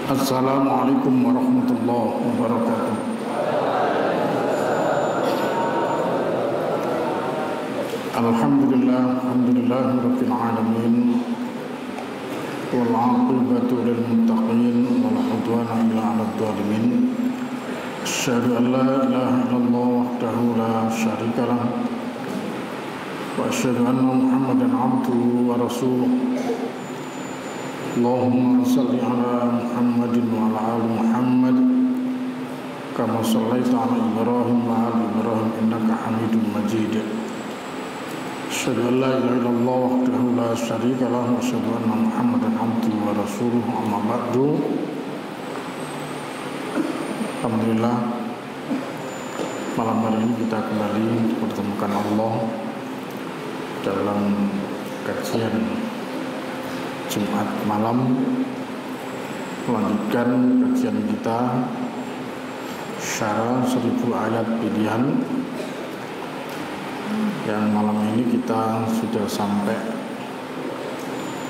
Assalamualaikum warahmatullahi wabarakatuh. Alhamdulillahirabbil alamin. Wal 'aqibatu lil muttaqin wa la 'udwana illa 'alal zalimin. Asyhadu an la ilaha illallah wahdahu la syarika lah. Wa asyhadu anna Muhammadan 'abduhu wa rasuluh. Allahumma salli ala Muhammadin wa ala ali Muhammad kama shallaita ala Ibrahim wa ala Ibrahim innaka Hamidum Majid. Asyhadu an la ilaha illallah wahdahu la syarika lah wa asyhadu anna Muhammadan 'abduhu wa rasuluh. Amma ba'du. Alhamdulillah, malam hari ini kita kembali dipertemukan Allah dalam kajian Jumat malam, melanjutkan kajian kita Syarah 1000 ayat pilihan, yang malam ini kita sudah sampai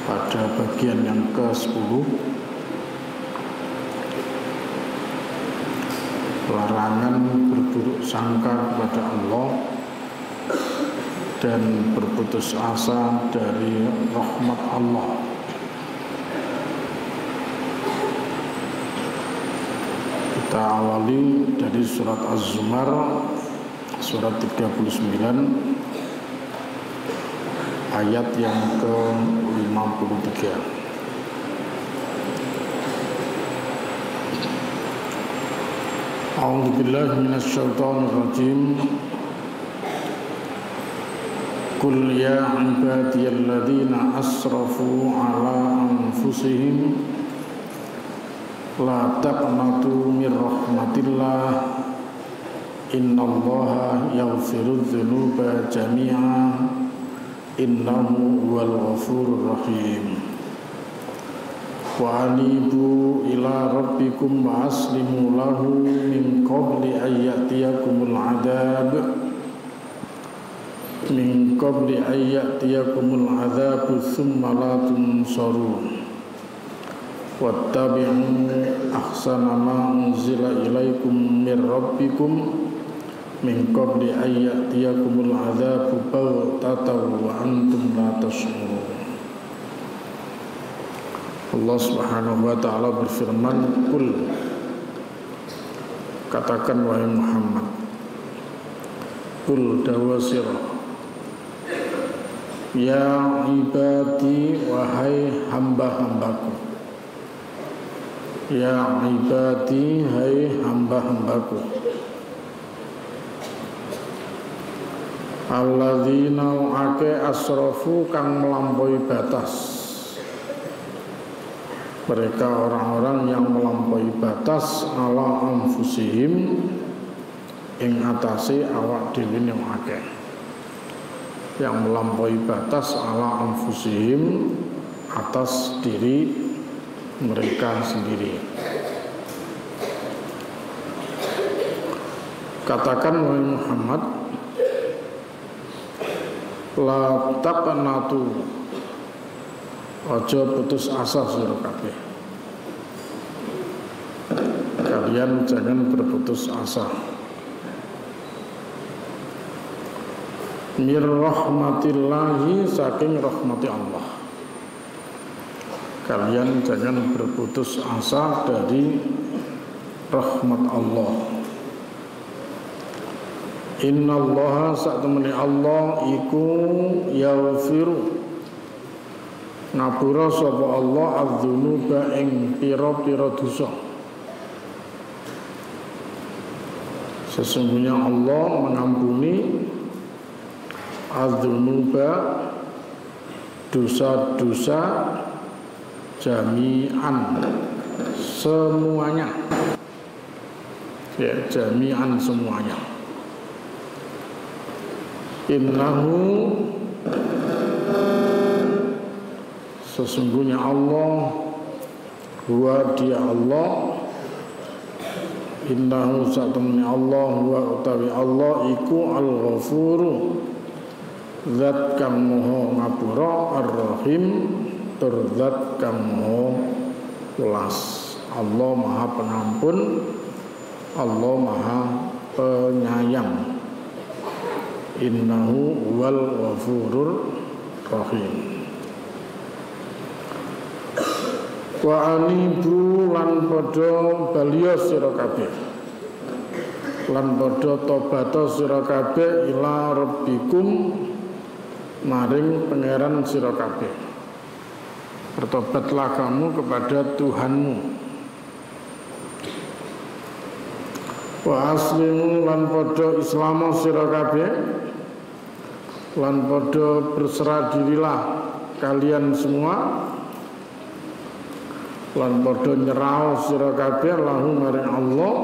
pada bagian yang ke-10, larangan berburuk sangka kepada Allah dan berputus asa dari rahmat Allah. Kita awali dari surat Az-Zumar, surat 39, ayat yang ke-53. A'udzubillahi minasyaitonir rajim. Qul ya ibadiyalladzina asrafu ala anfusihim la taqnatu mir rahmatillah innallaha yaghfirudz dzunuba jami'a innahu huwal ghafurur rahim. Wa anibu ila rabbikum wa aslimu lahu min qabli ayyatiyakumul adab thumma la tunsarun. Wattabi'u ahsana ma unzila ilaikum mir rabbikum min qabli ayyatiyakumul adzabu baghtatan wa antum la tash'urun. Allah Subhanahu wa ta'ala berfirman, "Qul," katakan wahai Muhammad, "Qul dawasira, ya ibadi, wahai hamba-hambaku, ya ibadi, hai hamba-hambaku, alladzina ake asrafu kang melampaui batas." Mereka orang-orang yang melampaui batas ala anfusihim ing atase awak dhewe yang akeh, yang melampaui batas ala anfusihim atas diri mereka sendiri. Katakan wahai Muhammad, la taqnatu, aja putus asa sira kabeh. Kalian jangan berputus asa. Mir rahmatillahi, saking rahmati Allah. Kalian jangan berputus asa dari rahmat Allah. Innallaha, saktemene Allah iku yaghfiru, ngapura sapa Allah adzunuba ing pira-pira dosa. Sesungguhnya Allah mengampuni adzunuba, dosa-dosa, jami'an, semuanya, ya, jami'an, semuanya. Innahu, sesungguhnya Allah, huwa, dia Allah, innahu, satamni Allah, huwa utawi Allah iku al-ghafuru, zat kang moho ngapura, ar-rahim, tur zat kang moho welas. Allah Maha Pengampun, Allah Maha Penyayang. Innahu wal ghafurur rahim. Wa anibu lan padha baliya sira kabeh, lan padha tobato sira kabeh ila rabbikum maring pangeran sira kabeh. Bertobatlah kamu kepada Tuhanmu. Wa aslimu lan padha islamo sira kabeh, lan padha berserah dirilah kalian semua, lan padha nyerah sira kabeh lahu maring Allah,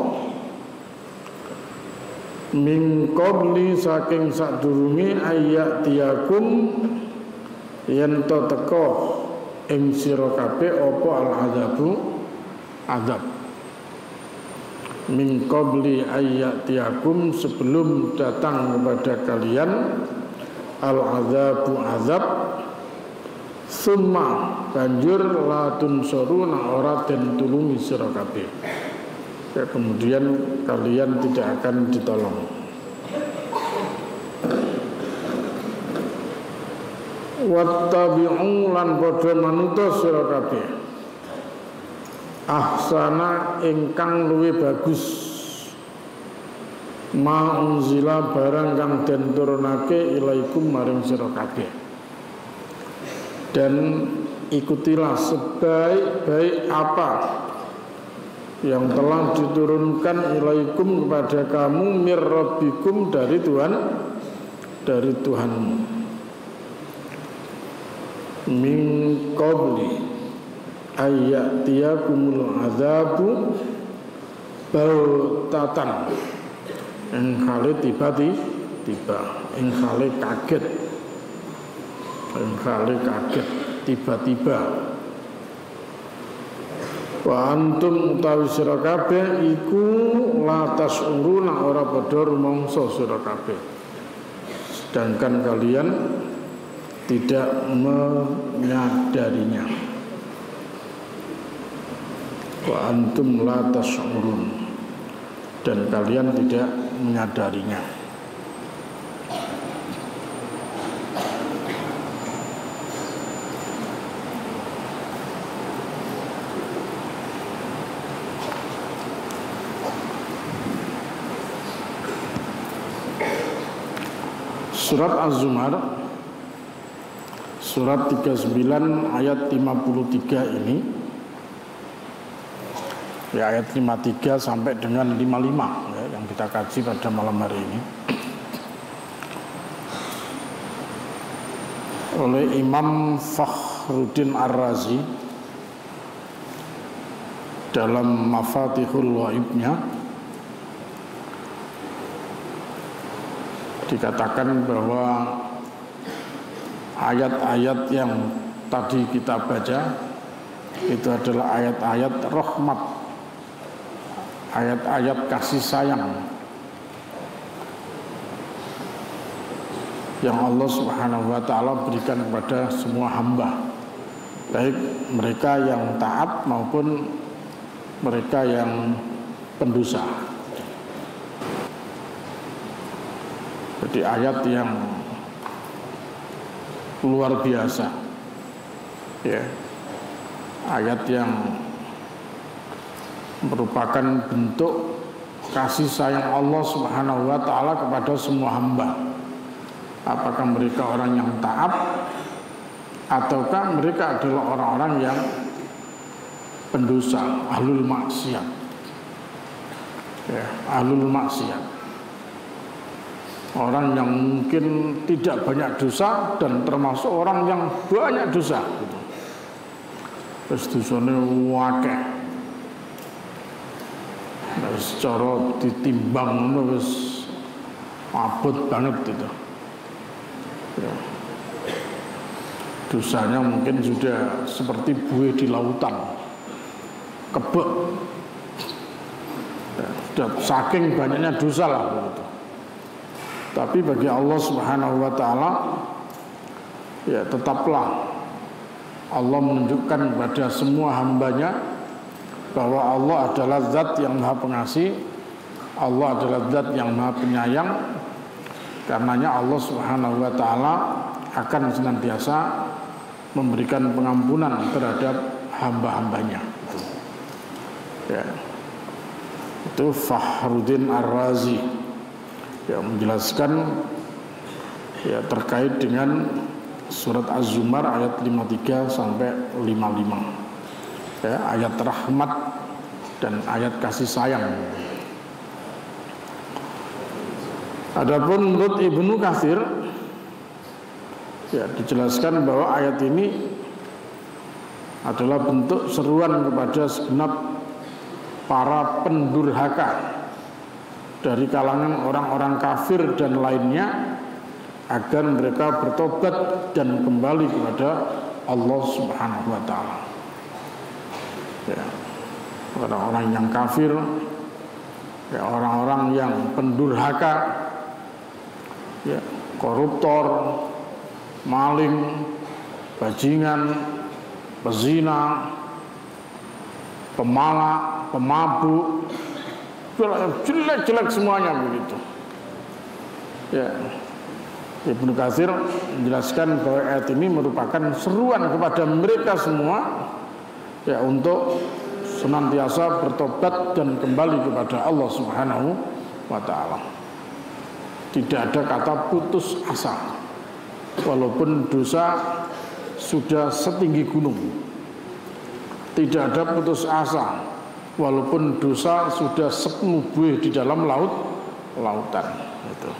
min qabli saking sadurunge ayatiyakum yen to teka ing sira kabeh apa al azabu azab. Min qabli ayatiyakum sebelum datang kepada kalian al azabu azab, summa banjur la tunsuruna ora den tulungi sira kabeh, ya, kemudian kalian tidak akan ditolong. Wattabi'u lan padha manuta sira kabeh ahsana ingkang luwih bagus ma unzila barang kang den turunake ilaikum maring sira kabeh, dan ikutilah sebaik-baik apa yang telah diturunkan ilaikum kepada kamu mir rabbikum dari Tuhanmu, min qabli ayyatiyakumul azabu bautatan, ing kali tiba-tiba, ing kali kaget, tiba-tiba. Wa antum utawi sira kabeh iku la tasuruna ora padha rumangsa sira kabeh, sedangkan kalian tidak menyadarinya. Wa antum la tasurun, dan kalian tidak menyadarinya. Surat Az-Zumar surat 39 ayat 53 ini, ya, ayat 53 sampai dengan 55 ya, yang kita kaji pada malam hari ini oleh Imam Fakhruddin Ar-Razi dalam Mafatihul Waibnya. Dikatakan bahwa ayat-ayat yang tadi kita baca itu adalah ayat-ayat rahmat, ayat-ayat kasih sayang yang Allah Subhanahu wa ta'ala berikan kepada semua hamba, baik mereka yang taat maupun mereka yang pendosa. Jadi ayat yang luar biasa, ya, ayat yang merupakan bentuk kasih sayang Allah Subhanahu wa ta'ala kepada semua hamba, apakah mereka orang yang taat ataukah mereka adalah orang-orang yang pendosa, ahlul maksiat, ya, ahlul maksiat, orang yang mungkin tidak banyak dosa dan termasuk orang yang banyak dosa gitu. Terus dosanya wakeh, nah, secara ditimbang terus abot banget gitu ya. Dosanya mungkin sudah seperti buih di lautan, kebek ya, sudah saking banyaknya dosa lah gitu. Tapi bagi Allah Subhanahu wa ta'ala, ya, tetaplah Allah menunjukkan kepada semua hambanya bahwa Allah adalah zat yang maha pengasih, Allah adalah zat yang maha penyayang. Karenanya Allah Subhanahu wa ta'ala akan senantiasa memberikan pengampunan terhadap hamba-hambanya. Ya. Itu Fakhruddin Ar-Razi yang menjelaskan ya terkait dengan surat Az-Zumar ayat 53 sampai 55. Ya, ayat rahmat dan ayat kasih sayang. Adapun menurut Ibnu Katsir ya dijelaskan bahwa ayat ini adalah bentuk seruan kepada segenap para pendurhaka dari kalangan orang-orang kafir dan lainnya agar mereka bertobat dan kembali kepada Allah Subhanahu wa ta'ala. Ya, orang-orang yang kafir, ya, orang-orang yang pendurhaka, ya, koruptor, maling, bajingan, pezina, pemalak, pemabuk, jelek-jelek semuanya begitu. Ya, Ibnu Katsir menjelaskan bahwa ayat ini merupakan seruan kepada mereka semua ya untuk senantiasa bertobat dan kembali kepada Allah Subhanahu wa ta'ala. Tidak ada kata putus asa walaupun dosa sudah setinggi gunung. Tidak ada putus asa walaupun dosa sudah sepenuh buih di dalam lautan. Itu.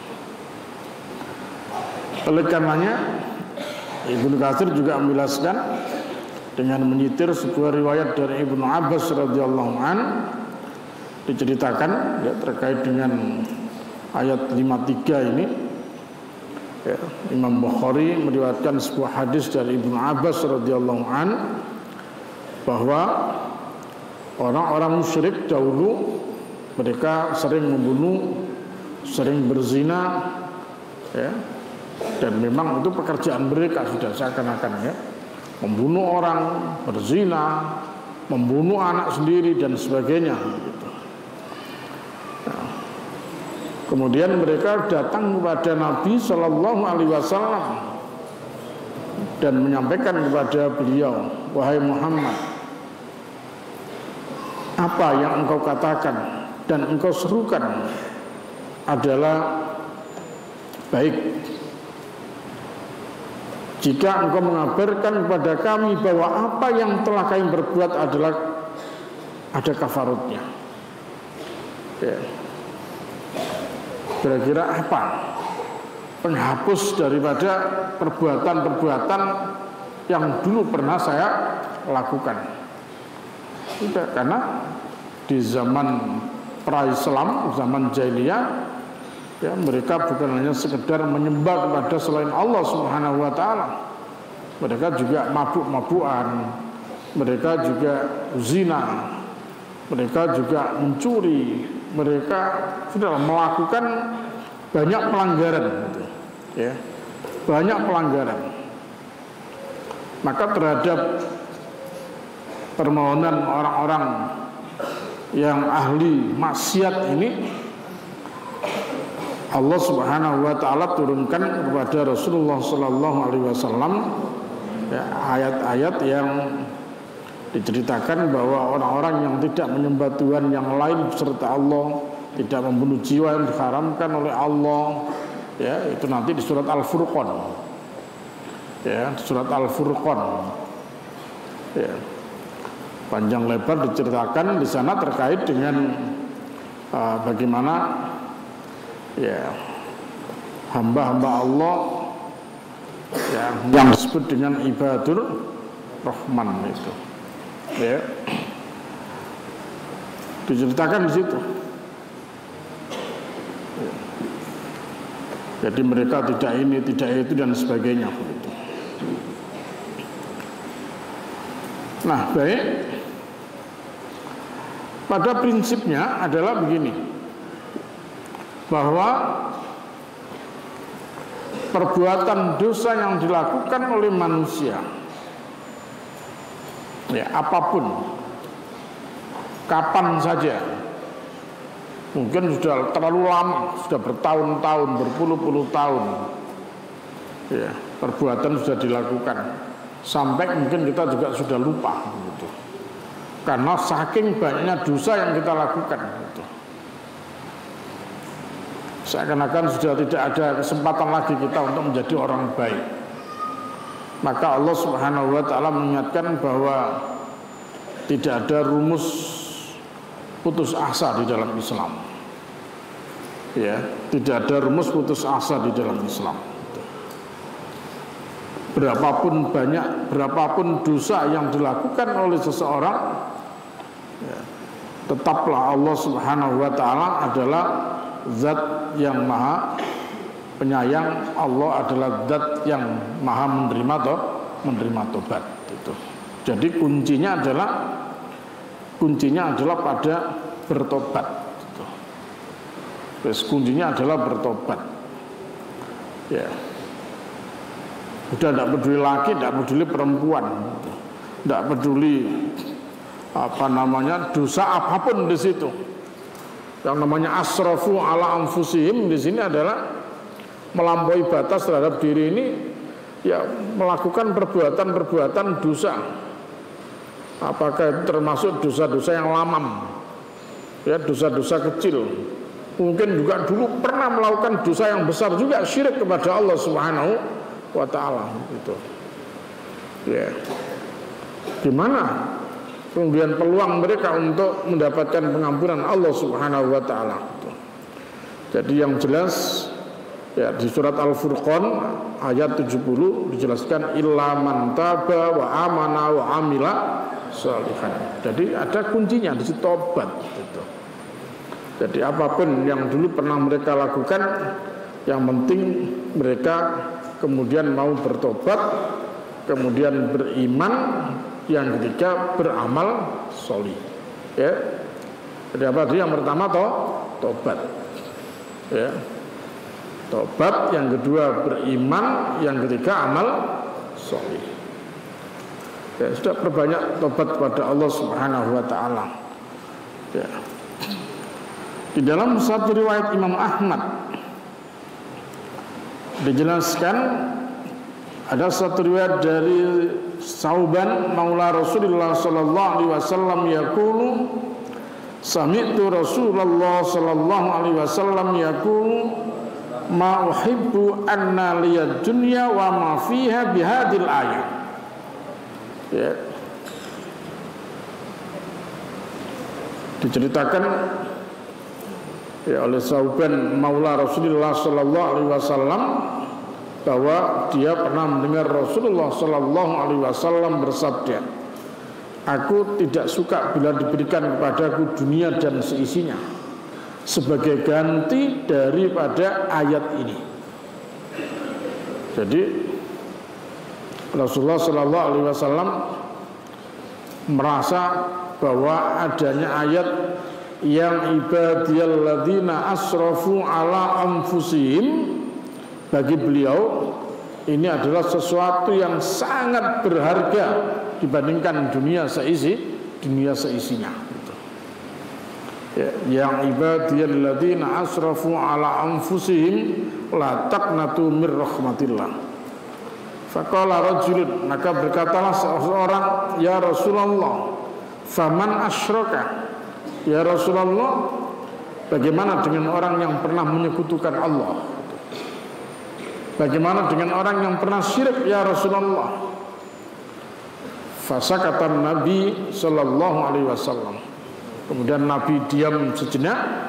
Oleh karenanya Ibnu Katsir juga menjelaskan dengan menyitir sebuah riwayat dari Ibnu Abbas radhiyallahu an, diceritakan ya, terkait dengan ayat 53 ini ya, Imam Bukhari meriwayatkan sebuah hadis dari Ibnu Abbas radhiyallahu an bahwa orang-orang musyrik dahulu mereka sering membunuh, sering berzina ya, dan memang itu pekerjaan mereka sudah seakan-akan ya, membunuh orang, berzina, membunuh anak sendiri dan sebagainya gitu. Nah, kemudian mereka datang kepada Nabi Shallallahu Alaihi Wasallam dan menyampaikan kepada beliau, wahai Muhammad, apa yang engkau katakan dan engkau serukan adalah baik. Jika engkau mengabarkan kepada kami bahwa apa yang telah kami berbuat adalah ada kafaratnya. Ya. Kira-kira apa penghapus daripada perbuatan-perbuatan yang dulu pernah saya lakukan? Tidak, karena di zaman pra-Islam, zaman jahiliyah, ya, mereka bukan hanya sekedar menyembah kepada selain Allah Subhanahu wa ta'ala. Mereka juga mabuk-mabukan, mereka juga zina, mereka juga mencuri, mereka sudah melakukan banyak pelanggaran gitu, ya. Banyak pelanggaran. Maka terhadap permohonan orang-orang yang ahli maksiat ini, Allah Subhanahu wa ta'ala turunkan kepada Rasulullah sallallahu alaihi wasallam ya, ayat-ayat yang diceritakan bahwa orang-orang yang tidak menyembah Tuhan yang lain beserta Allah, tidak membunuh jiwa yang diharamkan oleh Allah, ya, itu nanti di surat Al-Furqan. Ya, surat Al-Furqan. Ya. Panjang lebar diceritakan di sana terkait dengan bagaimana ya hamba-hamba Allah ya, yang disebut dengan ibadur Rahman itu, ya, diceritakan di situ. Ya. Jadi mereka tidak ini, tidak itu dan sebagainya. Gitu. Nah, baik. Pada prinsipnya adalah begini, bahwa perbuatan dosa yang dilakukan oleh manusia, ya, apapun kapan saja. Mungkin sudah terlalu lama, sudah bertahun-tahun, berpuluh-puluh tahun, ya, perbuatan sudah dilakukan, sampai mungkin kita juga sudah lupa, gitu. Karena saking banyaknya dosa yang kita lakukan, gitu. Seakan-akan sudah tidak ada kesempatan lagi kita untuk menjadi orang baik. Maka Allah Subhanahu wa ta'ala mengingatkan bahwa tidak ada rumus putus asa di dalam Islam. Ya, tidak ada rumus putus asa di dalam Islam. Berapapun banyak, berapapun dosa yang dilakukan oleh seseorang, ya, tetaplah Allah Subhanahu wa ta'ala adalah zat yang maha penyayang. Allah adalah zat yang maha menerima tobat, gitu. Jadi kuncinya adalah pada bertobat, gitu. Terus kuncinya adalah bertobat, ya. Udah tidak peduli laki, tidak peduli perempuan, tidak peduli dosa apapun di situ. Yang namanya asrafu ala anfusihim di sini adalah melampaui batas terhadap diri ini, ya, melakukan perbuatan-perbuatan dosa. Apakah itu termasuk dosa-dosa yang lamam, ya, dosa-dosa kecil. Mungkin juga dulu pernah melakukan dosa yang besar juga, syirik kepada Allah Subhanahu wa ta'ala, gitu. Ya. Gimana kemudian peluang mereka untuk mendapatkan pengampunan Allah Subhanahu wa ta'ala, gitu. Jadi yang jelas, ya, di surat Al-Furqan ayat 70 dijelaskan illa man taba wa amana wa amila sholihan. Jadi ada kuncinya di situ, tobat, gitu. Jadi apapun yang dulu pernah mereka lakukan, yang penting mereka kemudian mau bertobat, kemudian beriman, yang ketiga beramal sholih, ya. Jadi apa itu? Yang pertama tobat, ya, tobat. Yang kedua beriman, yang ketiga amal sholih. Ya, sudah perbanyak tobat kepada Allah Subhanahu wa ta'ala, ya. Di dalam satu riwayat Imam Ahmad dijelaskan, ada satu riwayat dari Sauban maula Rasulullah sallallahu alaihi wasallam yaqulu sami'tu Rasulullah sallallahu alaihi wasallam yaqulu ma uhibbu anna liyad dunya wa ma fiha bihadil ayat. Ya. Diceritakan, ya, oleh Sauban maula Rasulullah sallallahu alaihi wasallam bahwa dia pernah mendengar Rasulullah sallallahu alaihi wasallam bersabda, "Aku tidak suka bila diberikan kepadaku dunia dan seisinya sebagai ganti daripada ayat ini." Jadi Rasulullah sallallahu alaihi wasallam merasa bahwa adanya ayat yang ibadiyalladzina asrafu ala anfusihim, bagi beliau ini adalah sesuatu yang sangat berharga dibandingkan dunia seisinya, gitu. Ya, yang ibadiyalladzina asrafu ala anfusihim la taqnatu mir rahmatillah. Faqala rajulun, maka berkatalah seorang, ya Rasulullah, faman asyraka, ya Rasulullah, bagaimana dengan orang yang pernah menyekutukan Allah? Bagaimana dengan orang yang pernah syirik, ya Rasulullah? Fasakata Nabi sallallahu alaihi wasallam. Kemudian Nabi diam sejenak.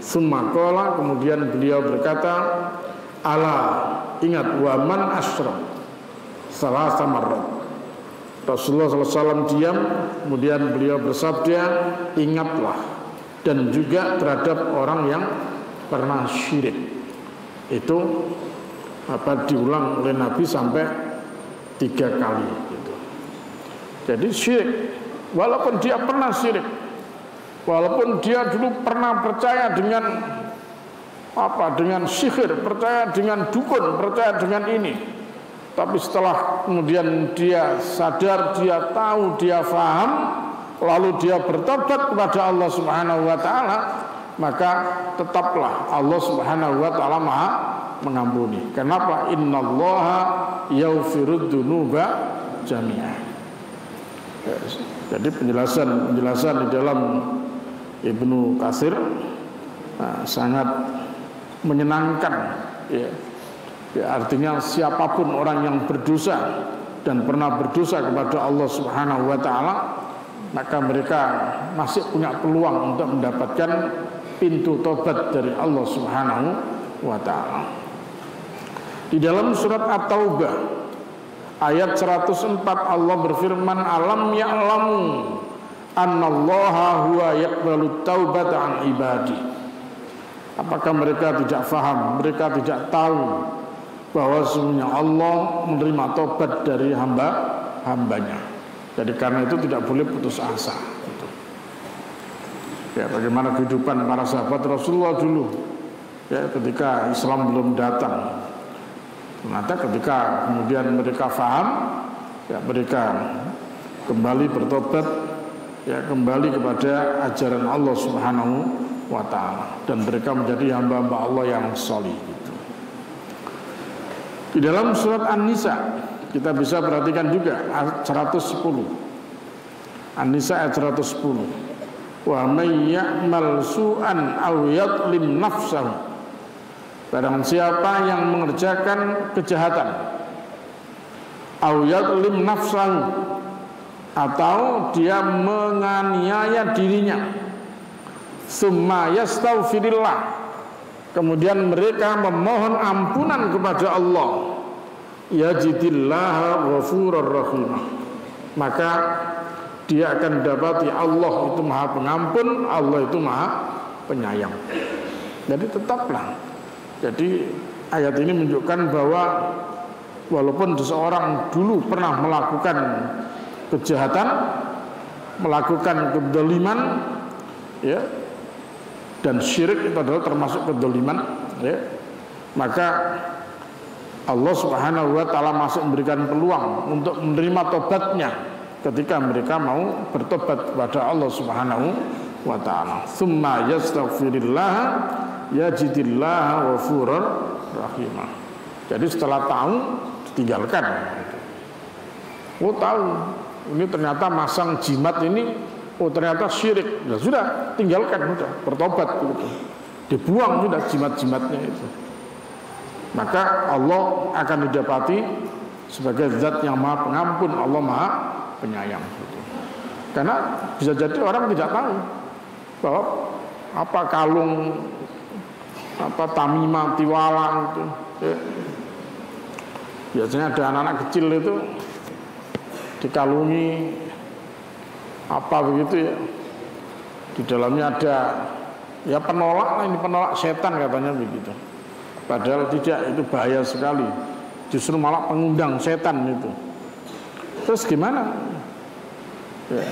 Tsumma qala, kemudian beliau berkata, ala, ingat, wa man asyrak salasa marrat. Rasulullah SAW diam, kemudian beliau bersabda, ingatlah, dan juga terhadap orang yang pernah syirik. Itu diulang oleh Nabi sampai 3 kali, gitu. Jadi syirik, walaupun dia pernah syirik, walaupun dia dulu pernah percaya dengan dengan sihir, percaya dengan dukun, percaya dengan ini, tapi setelah kemudian dia sadar, dia tahu, dia faham lalu dia bertobat kepada Allah Subhanahu wa taala, maka tetaplah Allah Subhanahu wa taala Maha mengampuni. Kenapa? Innallaha yaghfirud dzunuba jami'an. Jadi penjelasan di dalam Ibnu Katsir sangat menyenangkan, ya. Artinya siapapun orang yang berdosa dan pernah berdosa kepada Allah Subhanahu wa taala, maka mereka masih punya peluang untuk mendapatkan pintu tobat dari Allah Subhanahu wa taala. Di dalam surat At-Taubah ayat 104 Allah berfirman, alam ya'lamu annallaha huwa yaqbalut taubata an ibadi. Apakah mereka tidak faham, mereka tidak tahu bahwa sesungguhnya Allah menerima tobat dari hambanya. Jadi karena itu tidak boleh putus asa. Ya, bagaimana kehidupan para sahabat Rasulullah dulu, ya, ketika Islam belum datang. Ternyata ketika kemudian mereka faham, ya, mereka kembali bertobat, ya, kembali kepada ajaran Allah Subhanahu wa taala, dan mereka menjadi hamba-hamba Allah yang sholih. Di dalam surat An-Nisa kita bisa perhatikan juga ayat 110. An-Nisa ayat 110. Wa may ya'mal su'an aw yadlim nafsahu. Barang siapa yang mengerjakan kejahatan, aw yadlim nafsahu, atau dia menganiaya dirinya, summa yastaghfirillah, kemudian mereka memohon ampunan kepada Allah, yajidillaha ghafurur rahim, maka dia akan dapati Allah itu Maha Pengampun, Allah itu Maha Penyayang. Jadi tetaplah. Jadi ayat ini menunjukkan bahwa walaupun seseorang dulu pernah melakukan kejahatan, melakukan kedzaliman, ya, dan syirik itu adalah termasuk kedzaliman, ya, maka Allah Subhanahu wa taala masih memberikan peluang untuk menerima tobatnya ketika mereka mau bertobat kepada Allah Subhanahu wa taala. Tsumma yastaghfirillah yajidillaha ghafurur rahim. Jadi setelah tahu, tinggalkan. Oh, tahu ini ternyata masang jimat ini, oh ternyata syirik, ya sudah, tinggalkan, sudah, bertobat gitu. Dibuang sudah jimat-jimatnya itu. Maka Allah akan didapati sebagai zat yang Maha Pengampun, Allah Maha Penyayang gitu. Karena bisa jadi orang tidak tahu bahwa apa kalung, apa tamimah, tiwala itu, ya. Biasanya ada anak-anak kecil itu dikalungi apa begitu, ya, di dalamnya ada, ya, penolak, ini penolak setan katanya begitu. Padahal tidak, itu bahaya sekali, justru malah pengundang setan itu. Terus gimana? Ya.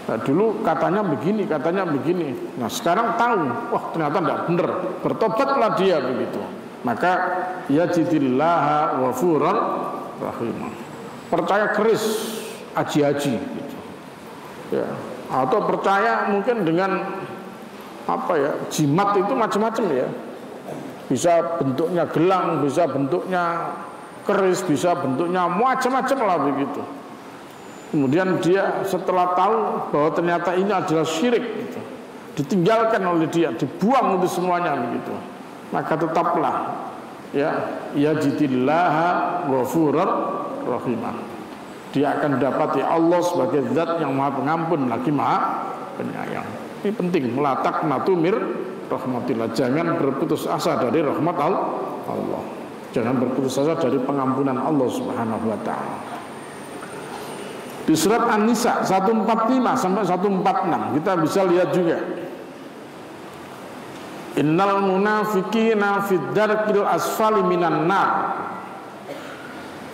Nah, dulu katanya begini, katanya begini. Nah sekarang tahu, wah ternyata tidak benar, bertobatlah dia begitu. Maka yajidillaha ghafurur rahim. Percaya keris, aji-aji gitu. Ya. Atau percaya mungkin dengan apa, ya, jimat itu macam-macam, ya. Bisa bentuknya gelang, bisa bentuknya keris, bisa bentuknya macam-macam lah begitu. Kemudian dia setelah tahu bahwa ternyata ini adalah syirik gitu, ditinggalkan oleh dia, dibuang itu semuanya begitu. Maka tetaplah, ya, yajidillaha ghafurur rahim. Dia akan dapati Allah sebagai zat yang Maha Pengampun lagi Maha Penyayang. Ini penting, la taqnatu mir rahmatillah. Jangan berputus asa dari rahmat Allah. Jangan berputus asa dari pengampunan Allah Subhanahu wa taala. Di surat An-Nisa 145 sampai 146 kita bisa lihat juga, innal munafiqina fid darkil asfali minan nar,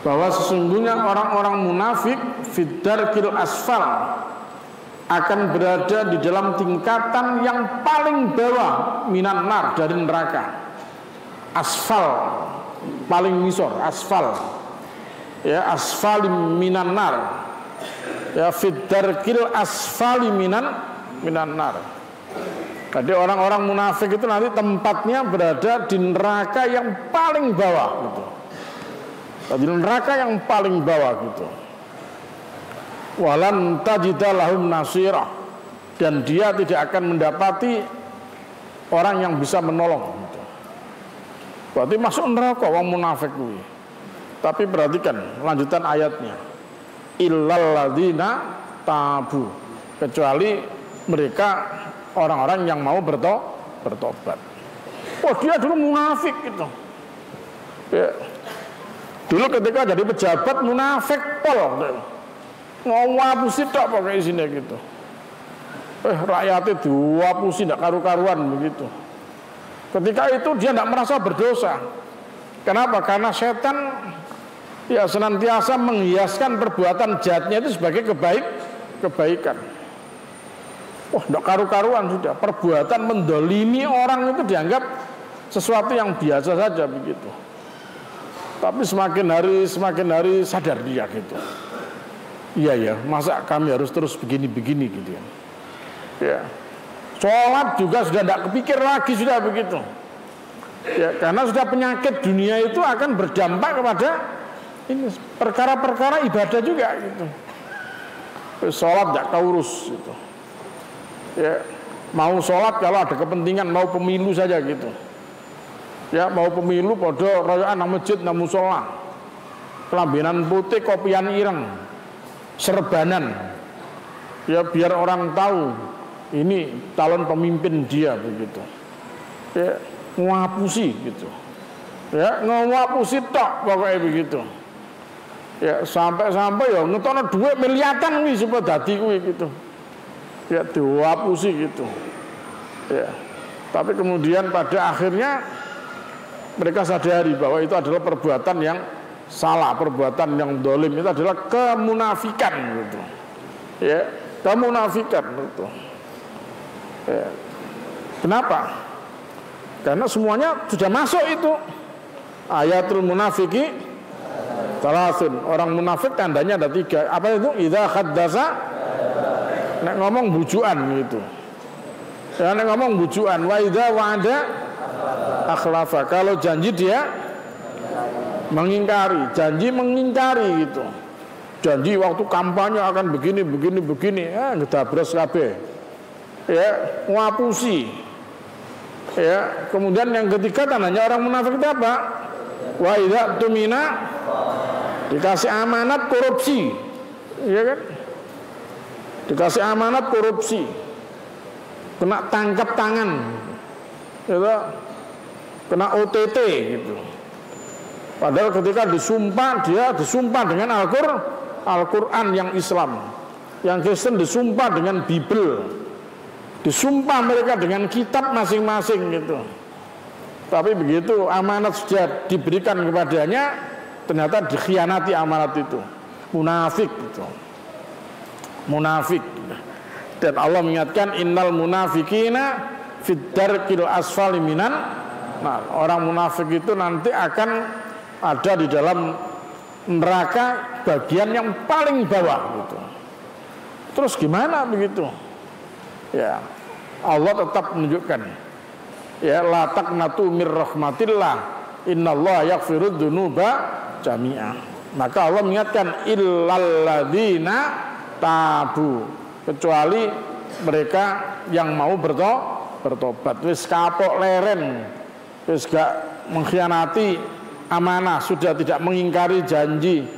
bahwa sesungguhnya orang-orang munafik fid darkil asfal, akan berada di dalam tingkatan yang paling bawah minan nar, dari neraka. Asfal, paling misor, asfal, ya, asfal minan nar. Ya fiddarkil asfali minan nar. Jadi orang-orang munafik itu nanti tempatnya berada di neraka yang paling bawah gitu. Di neraka yang paling bawah gitu. Walan tajida lahum nasira, dan dia tidak akan mendapati orang yang bisa menolong gitu. Berarti masuk neraka orang munafik itu. Tapi perhatikan lanjutan ayatnya. Illal ladzina tabu, kecuali mereka orang-orang yang mau bertobat. Wah, dia dulu munafik gitu. Ya. Dulu ketika jadi pejabat munafik pol, ngawapusi tak pakai isinya gitu. Rakyatnya diwapusi tidak karu-karuan begitu. Ketika itu dia tidak merasa berdosa. Kenapa? Karena setan ya senantiasa menghiaskan perbuatan jahatnya itu sebagai kebaikan. Wah, tidak karu-karuan sudah. Perbuatan mendolimi orang itu dianggap sesuatu yang biasa saja begitu. Tapi semakin hari sadar dia gitu. Iya ya, masa kami harus terus begini-begini gitu ya. Ya. Sholat juga sudah tidak kepikir lagi sudah begitu. Ya, karena sudah penyakit dunia itu akan berdampak kepada ini perkara-perkara ibadah juga gitu. Sholat tidak keurus gitu. Ya, mau sholat kalau ada kepentingan, mau pemilu saja gitu. Ya, mau pemilu pada rayaan nang masjid nang musola. Kelambinan putih, kopian ireng, serbanan. Ya, biar orang tahu ini calon pemimpin dia begitu. Ya, ngapusi gitu. Ya, ngapusi tok pokoknya begitu. Ya, sampai ya ngetokno duit miliatan kuwi supaya dadi kuwi gitu. Ya, diwapusi gitu. Ya. Tapi kemudian pada akhirnya mereka sadari bahwa itu adalah perbuatan yang salah, perbuatan yang dolim, itu adalah kemunafikan gitu. Ya, kemunafikan gitu. Ya. Kenapa? Karena semuanya sudah masuk itu. Ayatul munafiki salasun. Orang munafik tandanya ada 3. Apa itu? Idza khaddasa, nek ngomong bujuan gitu. Ya, nek ngomong bujuan. Wa idza wa'ada akhlafa. Kalau janji dia mengingkari, janji mengingkari gitu. Janji waktu kampanye akan begini, ngedabres kabeh. Ya, ngapusi. Ya, kemudian yang ketiga tandanya orang munafik itu apa? Wa idza tumina, dikasih amanat korupsi. Iya kan? Dikasih amanat korupsi. Kena tangkap tangan. Gitu. Kena OTT gitu. Padahal ketika disumpah, dia disumpah dengan Al-Quran yang Islam. Yang Kristen disumpah dengan Bible. Disumpah mereka dengan kitab masing-masing gitu. Tapi begitu amanat sudah diberikan kepadanya, ternyata dikhianati amanat itu. Munafik gitu. Munafik. Dan Allah mengingatkan innal munafikina fid-darkil asfali minan. Nah, orang munafik itu nanti akan ada di dalam neraka bagian yang paling bawah gitu. Terus gimana begitu? Ya, Allah tetap menunjukkan. Ya, la taqnatu mir rahmatillah, innallaha yaghfirud dzunuba jami'a. Maka Allah mengingatkan illal ladzina tabu, kecuali mereka yang mau bertobat. Wis kapok leren, wis gak mengkhianati amanah, sudah tidak mengingkari janji,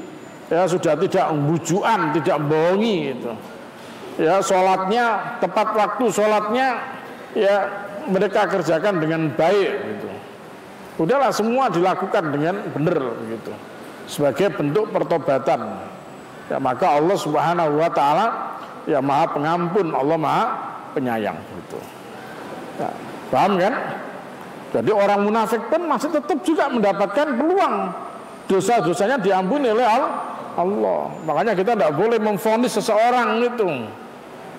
ya sudah tidak bujuan, tidak bohongi gitu. Ya, sholatnya tepat waktu, sholatnya ya mereka kerjakan dengan baik gitu. Udahlah, semua dilakukan dengan benar gitu, sebagai bentuk pertobatan. Ya, maka Allah Subhanahu wa taala ya Maha Pengampun, Allah Maha Penyayang gitu. Ya, paham kan? Jadi orang munafik pun masih tetap juga mendapatkan peluang dosa-dosanya diampuni oleh Allah. Makanya kita tidak boleh memvonis seseorang itu.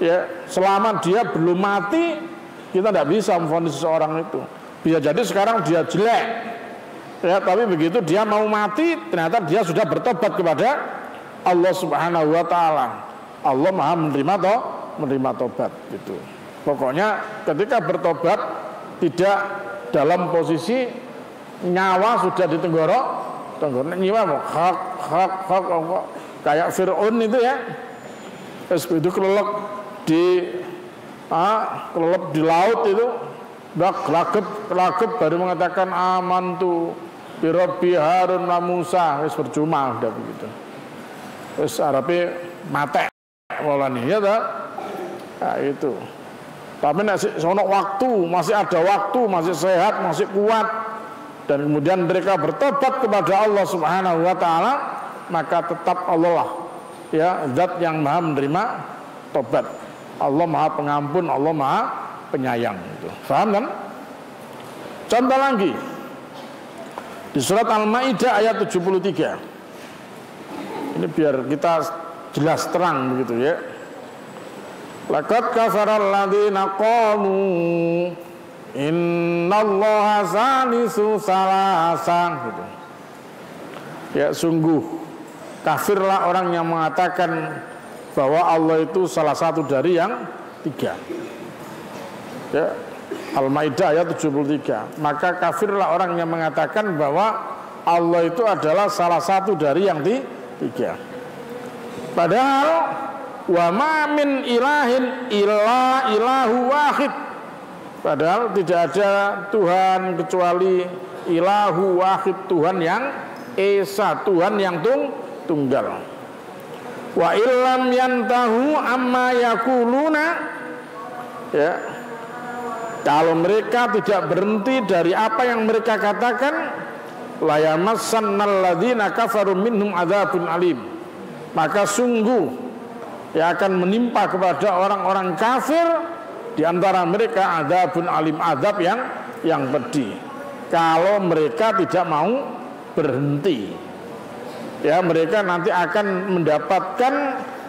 Ya, selama dia belum mati, kita tidak bisa memvonis seseorang itu. Bisa jadi sekarang dia jelek, ya, tapi begitu dia mau mati, ternyata dia sudah bertobat kepada Allah Subhanahu wa taala. Allah Maha menerima tobat gitu. Pokoknya ketika bertobat tidak dalam posisi nyawa sudah di tenggorok nyawa mau hak kayak Fir'aun itu ya. Terus itu kelelep di laut itu kelagep baru mengatakan amantu bi Rabbi Harun wa Musa, wis percuma udah begitu. Terus arepe mate walane ya ta. Nah, itu. Tapi nek sono waktu, masih ada waktu, masih sehat, masih kuat dan kemudian mereka bertobat kepada Allah Subhanahu wa taala, maka tetap Allah lah ya zat yang Maha menerima tobat. Allah Maha pengampun, Allah Maha penyayang itu. Paham kan? Contoh lagi di surat Al-Maidah ayat 73. Ini biar kita jelas terang begitu ya. Laqad kafara alladziina qalu innallaha salisu salasa gitu. Ya sungguh kafirlah orang yang mengatakan bahwa Allah itu salah satu dari yang tiga. Ya, Al-Maidah ayat 73. Maka kafirlah orang yang mengatakan bahwa Allah itu adalah salah satu dari yang tiga. Padahal wa ma min ilahin illa ilahu wahid. Padahal tidak ada Tuhan kecuali ilahu wahid, Tuhan yang esa, Tuhan yang tunggal. Wa illam yantahu amma yakuluna, ya, kalau mereka tidak berhenti dari apa yang mereka katakan, la yamassannal ladzina kafaru minhum adzabun alim, maka sungguh yang akan menimpa kepada orang-orang kafir di antara mereka adzabun alim, azab yang pedih kalau mereka tidak mau berhenti. Ya, mereka nanti akan mendapatkan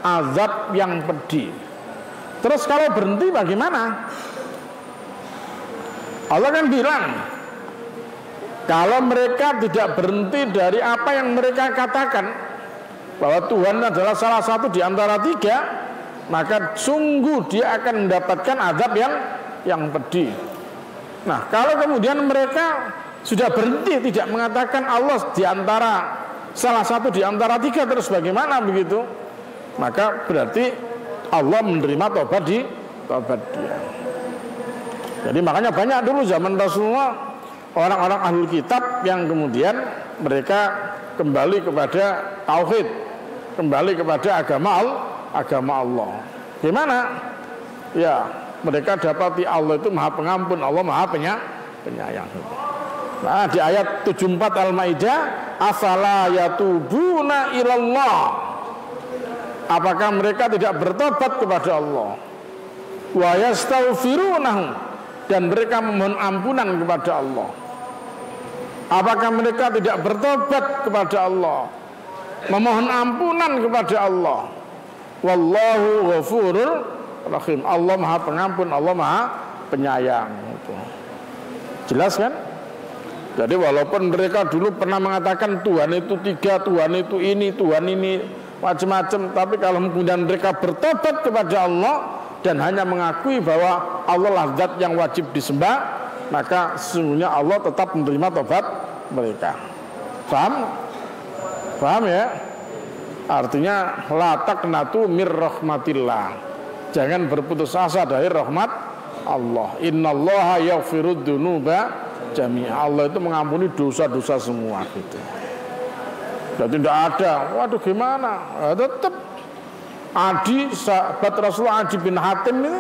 azab yang pedih. Terus kalau berhenti bagaimana? Allah kan bilang kalau mereka tidak berhenti dari apa yang mereka katakan bahwa Tuhan adalah salah satu di antara tiga, maka sungguh dia akan mendapatkan azab yang pedih. Nah, kalau kemudian mereka sudah berhenti tidak mengatakan Allah di antara salah satu di antara tiga, terus bagaimana begitu? Maka berarti Allah menerima tobat dia. Jadi makanya banyak dulu zaman Rasulullah orang-orang ahlul kitab yang kemudian mereka kembali kepada tauhid, kembali kepada agama Allah. Gimana? Ya, mereka dapati Allah itu Maha Pengampun, Allah Maha Penyayang. Nah, di ayat 74 Al-Maidah, afala yatubuna ilallah. Apakah mereka tidak bertobat kepada Allah? Wa yastaghfirunahu, dan mereka memohon ampunan kepada Allah. Apakah mereka tidak bertobat kepada Allah, memohon ampunan kepada Allah? Wallahu ghafurur rahim. Allah Maha Pengampun, Allah Maha Penyayang. Jelas kan? Jadi walaupun mereka dulu pernah mengatakan Tuhan itu tiga, Tuhan itu ini, Tuhan ini macam-macam, tapi kalau kemudian mereka bertobat kepada Allah dan hanya mengakui bahwa Allah lah zat yang wajib disembah, maka sesungguhnya Allah tetap menerima tobat mereka. Paham? Paham ya? Artinya la taqnatu mir rahmatillah. Jangan berputus asa dari rahmat Allah. Innallaha yaghfirud dzunuba jami'a. Allah itu mengampuni dosa-dosa semua gitu. Jadi tidak ada, waduh gimana? Tetap Adi, sahabat Rasulullah Adi bin Hatim itu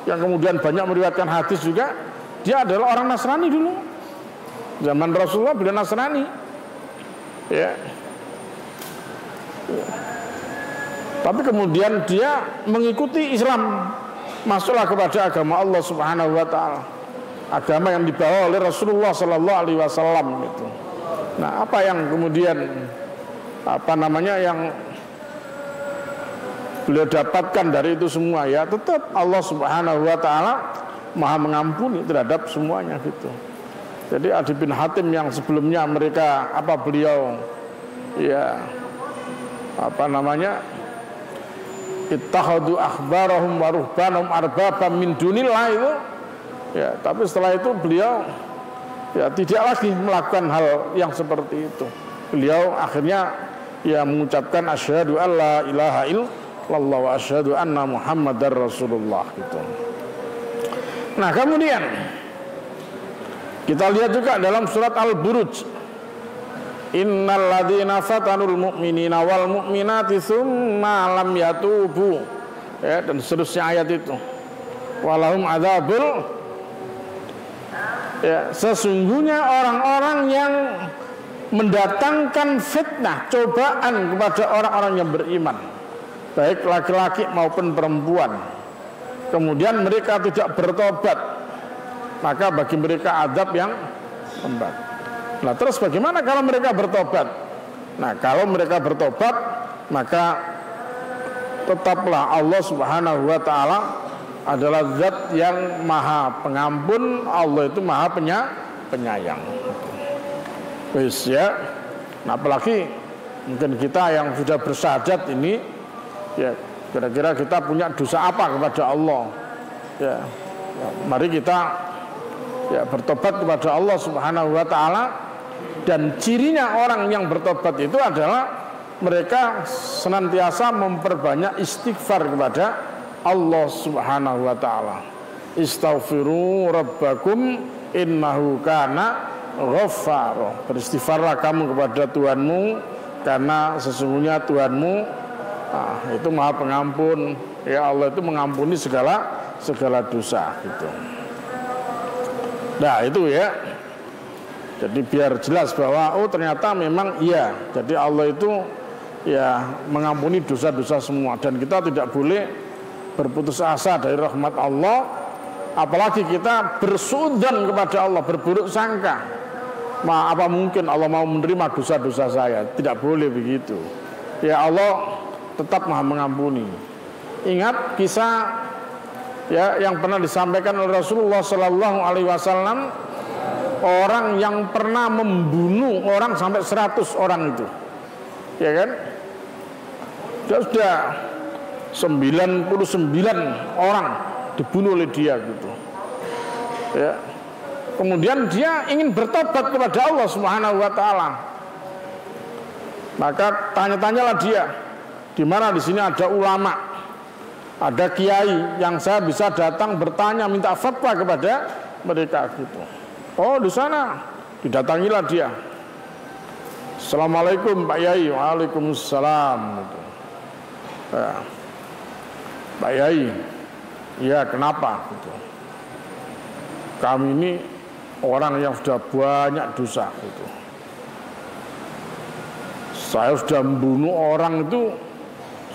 yang kemudian banyak meriwayatkan hadis juga, dia adalah orang Nasrani dulu. Zaman Rasulullah beliau Nasrani. Ya. Tapi kemudian dia mengikuti Islam, masuklah kepada agama Allah Subhanahu wa taala. Agama yang dibawa oleh Rasulullah sallallahu alaihi wasallam itu. Nah, apa yang kemudian yang beliau dapatkan dari itu semua? Ya tetap Allah Subhanahu wa taala Maha mengampuni terhadap semuanya gitu. Jadi Adi bin Hatim yang sebelumnya mereka beliau ittakhadhu ahbarahum wa ruhbanahum arbabam min dunillah itu ya, tapi setelah itu beliau ya tidak lagi melakukan hal yang seperti itu. Beliau akhirnya ya mengucapkan asyhadu alla ilaha illallah wa asyhadu anna muhammadar rasulullah gitu. Nah, kemudian kita lihat juga dalam surat Al-Buruj, innal ladzina fatanul mu'minina wal mu'minati tsumma lam yatubu, ya, dan seterusnya ayat itu. Walahum adzabul, ya, sesungguhnya orang-orang yang mendatangkan fitnah, cobaan kepada orang-orang yang beriman, baik laki-laki maupun perempuan, kemudian mereka tidak bertobat, maka bagi mereka azab yang berat. Nah, terus bagaimana kalau mereka bertobat? Nah, kalau mereka bertobat, maka tetaplah Allah Subhanahu wa taala adalah zat yang maha pengampun, Allah itu maha penyayang. Wis ya. Nah, apalagi mungkin kita yang sudah bersyahadat ini, ya, kira-kira kita punya dosa apa kepada Allah? Ya, mari kita ya bertobat kepada Allah Subhanahu wa taala, dan cirinya orang yang bertobat itu adalah mereka senantiasa memperbanyak istighfar kepada Allah Subhanahu wa taala. Istaghfiru rabbakum innahu kana ghaffar. Beristighfarlah kamu kepada Tuhanmu, karena sesungguhnya Tuhanmu itu maha pengampun. Ya, Allah itu mengampuni segala dosa gitu. Nah, itu ya. Jadi biar jelas bahwa oh ternyata memang iya. Jadi Allah itu ya mengampuni dosa-dosa semua, dan kita tidak boleh berputus asa dari rahmat Allah, apalagi kita bersuudzon kepada Allah, berburuk sangka. Apa mungkin Allah mau menerima dosa-dosa saya? Tidak boleh begitu. Ya, Allah tetap maha mengampuni. Ingat kisah ya yang pernah disampaikan oleh Rasulullah Sallallahu Alaihi Wasallam, orang yang pernah membunuh orang sampai 100 orang itu, ya kan? Sudah 99 orang dibunuh oleh dia gitu. Ya. Kemudian dia ingin bertobat kepada Allah Subhanahu wa taala. Maka tanya-tanyalah dia, di mana di sini ada ulama, ada kiai yang saya bisa datang bertanya minta fatwa kepada mereka gitu. Oh, di sana didatangilah dia. Assalamualaikum Pak Yai. Waalaikumsalam gitu. Ya. Pak Yai, ya kenapa gitu? Kami ini orang yang sudah banyak dosa gitu. Saya sudah membunuh orang itu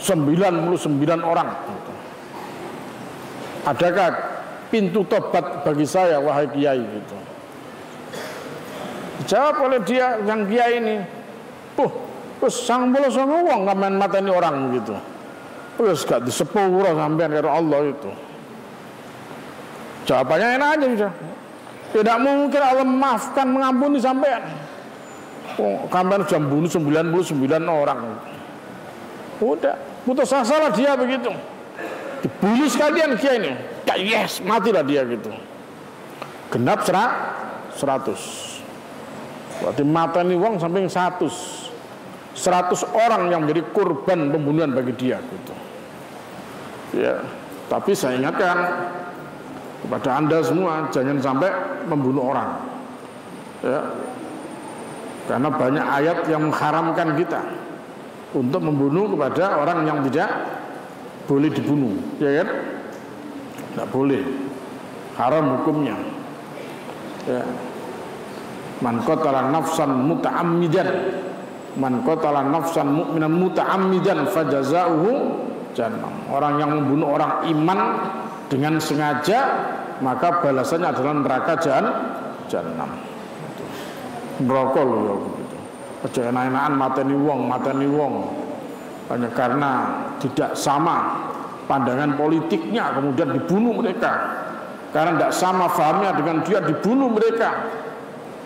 99 orang gitu. Adakah pintu tobat bagi saya wahai kiai gitu? Jawab oleh dia yang kiai ini, terus 99 wong ngamen mateni orang gitu. Terus gak disepuro sampean karo Allah itu. Jawabannya enak aja sudah. Tidak mungkin Allah memaafkan, mengampuni sampean. Sampean sudah bunuh 99 orang. Udah, putus asa lah dia begitu. Dibunuh sekalian dia ini. Yes, matilah dia gitu. Genap 100. Berarti mateni wong sampai 100 orang yang menjadi korban pembunuhan bagi dia gitu. Ya, tapi saya ingatkan kepada Anda semua, jangan sampai membunuh orang. Ya. Karena banyak ayat yang mengharamkan kita untuk membunuh kepada orang yang tidak boleh dibunuh, ya kan? Tidak boleh. Haram hukumnya. Ya. Man qatala nafsan muta'ammidan, man qatala nafsan mu'minan muta'ammidan fajazauhu jahannam. Orang yang membunuh orang iman dengan sengaja, maka balasannya adalah neraka jahannam. Neraka lho ya begitu. Aja enak-enakan mateni wong. Hanya karena tidak sama pandangan politiknya kemudian dibunuh mereka. Karena tidak sama fahamnya dengan dia dibunuh mereka.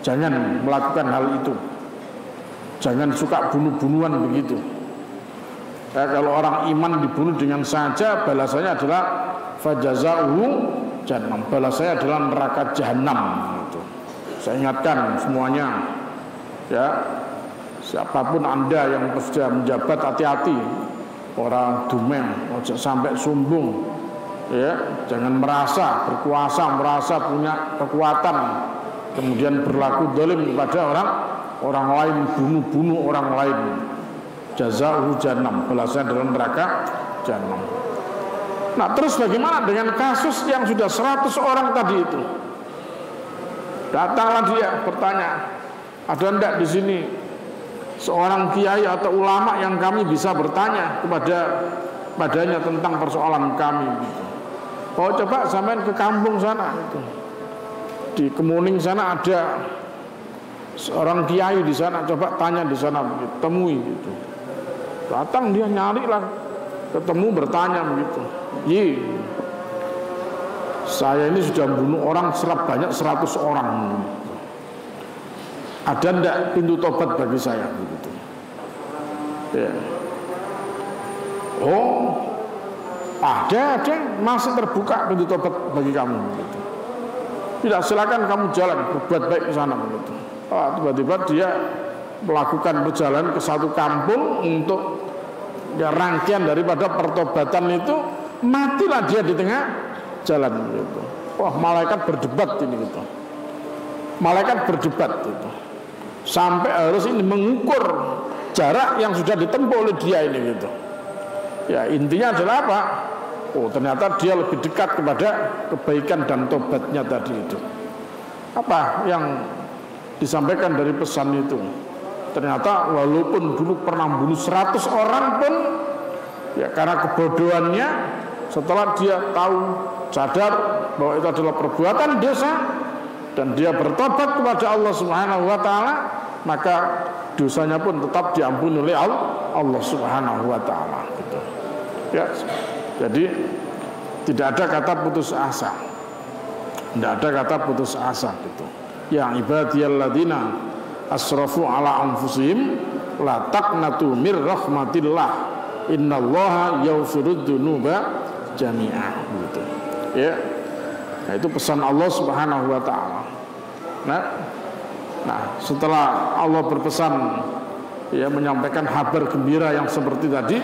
Jangan melakukan hal itu. Jangan suka bunuh-bunuhan begitu. Ya, kalau orang iman dibunuh dengan saja, balasannya adalah fajazauhu jahannam. Balasannya adalah neraka jahanam. Gitu. Saya ingatkan semuanya, ya, siapapun Anda yang sudah menjabat, hati-hati. Orang dumeng, sampai sombong, ya, jangan merasa berkuasa, merasa punya kekuatan, kemudian berlaku zalim kepada orang lain, bunuh orang lain. Jazaa'uhu jahannam, balasannya dalam neraka jahanam. Nah, terus bagaimana dengan kasus yang sudah 100 orang tadi itu? Datanglah dia bertanya, ada enggak di sini seorang kiai atau ulama yang kami bisa bertanya padanya tentang persoalan kami? Oh, coba sampean ke kampung sana itu. Di Kemuning sana ada seorang kiai di sana, coba tanya di sana, temui gitu. Datang dia nyari lah, ketemu bertanya begitu. Saya ini sudah membunuh orang banyak 100 orang. Ada ndak pintu tobat bagi saya begitu? Ya. Oh, ada masih terbuka pintu tobat bagi kamu begitu. Tidak, silakan kamu jalan berbuat baik ke sana begitu. Tiba-tiba dia melakukan perjalanan ke satu kampung untuk rangkaian daripada pertobatan itu, matilah dia di tengah jalan gitu. Wah, malaikat berdebat ini gitu. Malaikat berdebat gitu. Sampai harus ini mengukur jarak yang sudah ditempuh oleh dia ini gitu. Ya, intinya adalah apa? Oh, ternyata dia lebih dekat kepada kebaikan dan tobatnya tadi itu. Apa yang disampaikan dari pesan itu? Ternyata walaupun dulu pernah bunuh 100 orang pun, ya karena kebodohannya, setelah dia tahu, sadar bahwa itu adalah perbuatan dosa, dan dia bertobat kepada Allah Subhanahu wa Ta'ala, maka dosanya pun tetap diampuni oleh Allah Subhanahu wa Ta'ala gitu. Ya, jadi tidak ada kata putus asa, tidak ada kata putus asa gitu. Ya ibadiyalladzina asrafu ala anfusihim la taqnatu mir rahmatillah innallaha yaghfirud dzunuba jami'a gitu. Ya. Nah, itu pesan Allah Subhanahu wa Ta'ala. Nah, setelah Allah berpesan, ya, menyampaikan kabar gembira yang seperti tadi,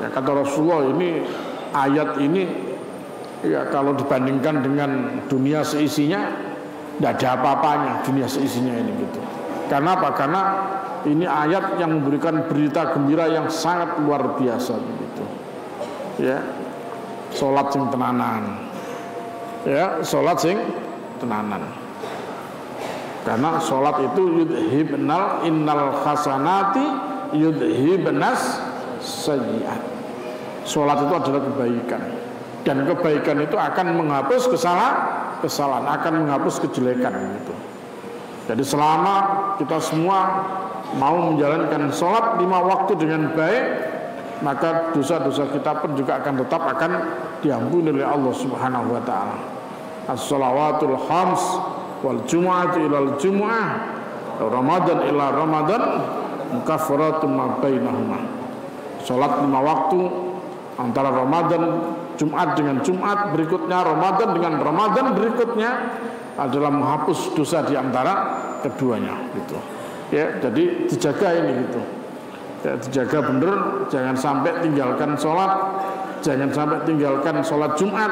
ya, kata Rasulullah, ini ayat ini, ya, kalau dibandingkan dengan dunia seisinya, tidak ada apa-apanya dunia seisinya ini gitu. Karena apa? Karena ini ayat yang memberikan berita gembira yang sangat luar biasa begitu. Ya, salat sing tenanan. Ya, salat sing tenanan. Karena salat itu yudhibnal innal hasanati yudhibnas sayyi'at. Salat itu adalah kebaikan, dan kebaikan itu akan menghapus kesalahan, akan menghapus kejelekan gitu. Jadi selama kita semua mau menjalankan salat 5 waktu dengan baik, maka dosa-dosa kita pun juga akan tetap diampuni oleh Allah Subhanahu wa Ta'ala. As-salawatul khams wal jumu'atu ilal jumu'ah Ramadan ila Ramadan mukaffaratun ma bainahuma. Salat 5 waktu antara Ramadan, Jumat dengan Jumat berikutnya, Ramadan dengan Ramadan berikutnya adalah menghapus dosa di antara keduanya gitu. Ya, jadi dijaga ini gitu. Ya, dijaga bener, jangan sampai tinggalkan sholat, jangan sampai tinggalkan sholat Jumat.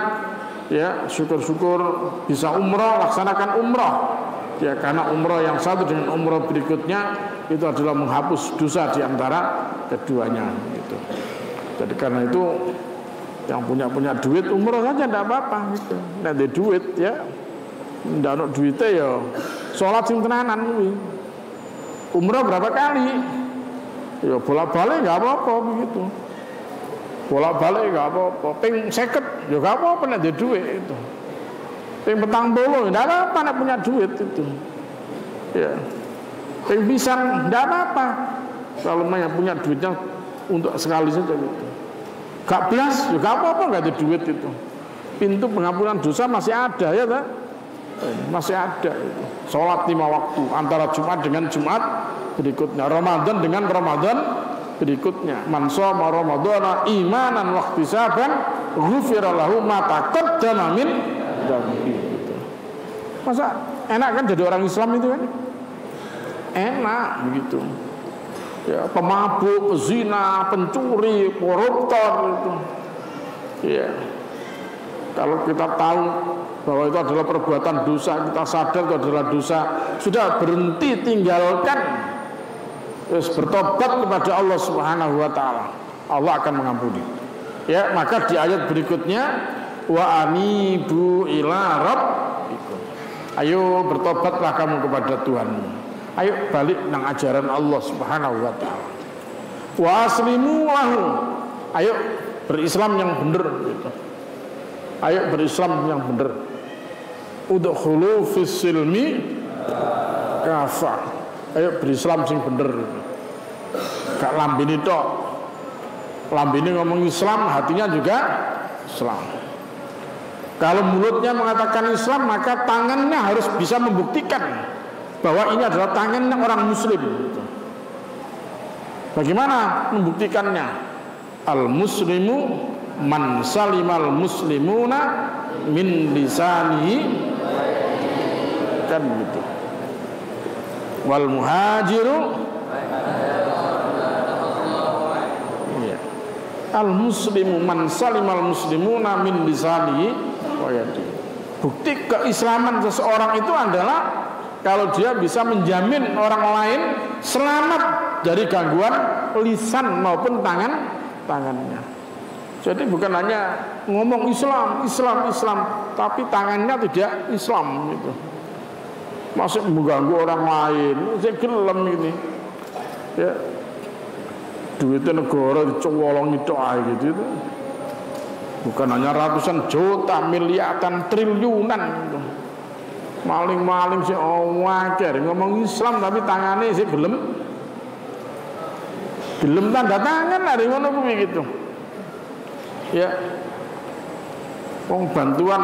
Ya, syukur-syukur bisa umrah, laksanakan umrah. Ya, karena umrah yang satu dengan umrah berikutnya itu adalah menghapus dosa di antara keduanya gitu. Jadi karena itu yang punya duit umrah saja tidak apa-apa gitu. Nggak ada duit ya, nggak ada duitnya ya sholat sing tenanan kuwi. Umrah berapa kali? Ya bolak-balik nggak apa-apa begitu. Bolak-balik nggak apa-apa. Ping 50 ya nggak apa-apa nek ada duit itu. Ping 40 nggak apa-apa nek punya duit itu. Ya. Ping pisan nggak apa-apa kalau punya duitnya untuk sekali saja gitu. Gak belas, ya gak apa-apa nggak ada duit itu. Pintu pengampunan dosa masih ada ya tak? Masih ada itu. Sholat 5 waktu antara Jumat dengan Jumat berikutnya, Ramadan dengan Ramadan berikutnya, man shoma ramadhana imanan wa ihtisaban ghufira lahu ma taqaddama min dzambi. Masa enak kan jadi orang Islam itu kan? Enak begitu. Ya, pemabuk, pezina, pencuri, koruptor itu. Ya. Kalau kita tahu bahwa itu adalah perbuatan dosa, kita sadar itu adalah dosa, sudah berhenti, tinggalkan. Terus bertobat kepada Allah Subhanahu wa taala. Allah akan mengampuni. Ya, maka di ayat berikutnya wa anibu ila rabbikum. Ayo bertobatlah kamu kepada Tuhanmu. Ayo balik nang ajaran Allah Subhanahu wa taala. Wa aslimu lahu. Ayo berislam yang benar gitu. Ayo berislam yang benar. Udkhulu fis silmi kafah. Ayo berislam sing bener. Gak lambini tok. Lambini ngomong Islam, hatinya juga Islam. Kalau mulutnya mengatakan Islam, maka tangannya harus bisa membuktikan bahwa ini adalah tangannya orang muslim. Bagaimana membuktikannya? Al-muslimu man salimal muslimuna min lisanihi, kan gitu. Wal muhajiru, ya. Al muslimu man salimal muslimuna min lisanihi wa yadihi. Bukti keislaman seseorang itu adalah kalau dia bisa menjamin orang lain selamat dari gangguan lisan maupun tangannya. Jadi bukan hanya ngomong Islam, tapi tangannya tidak Islam gitu. Masih mengganggu orang lain, saya gelem ini, ya, duitnya negara dicolongi doa gitu, bukan hanya ratusan juta, miliaran, triliunan, gitu. Maling-maling sih, wajar ngomong Islam tapi tangannya sih gelem tanda tangan hari ngono kuwi gitu, ya, bantuan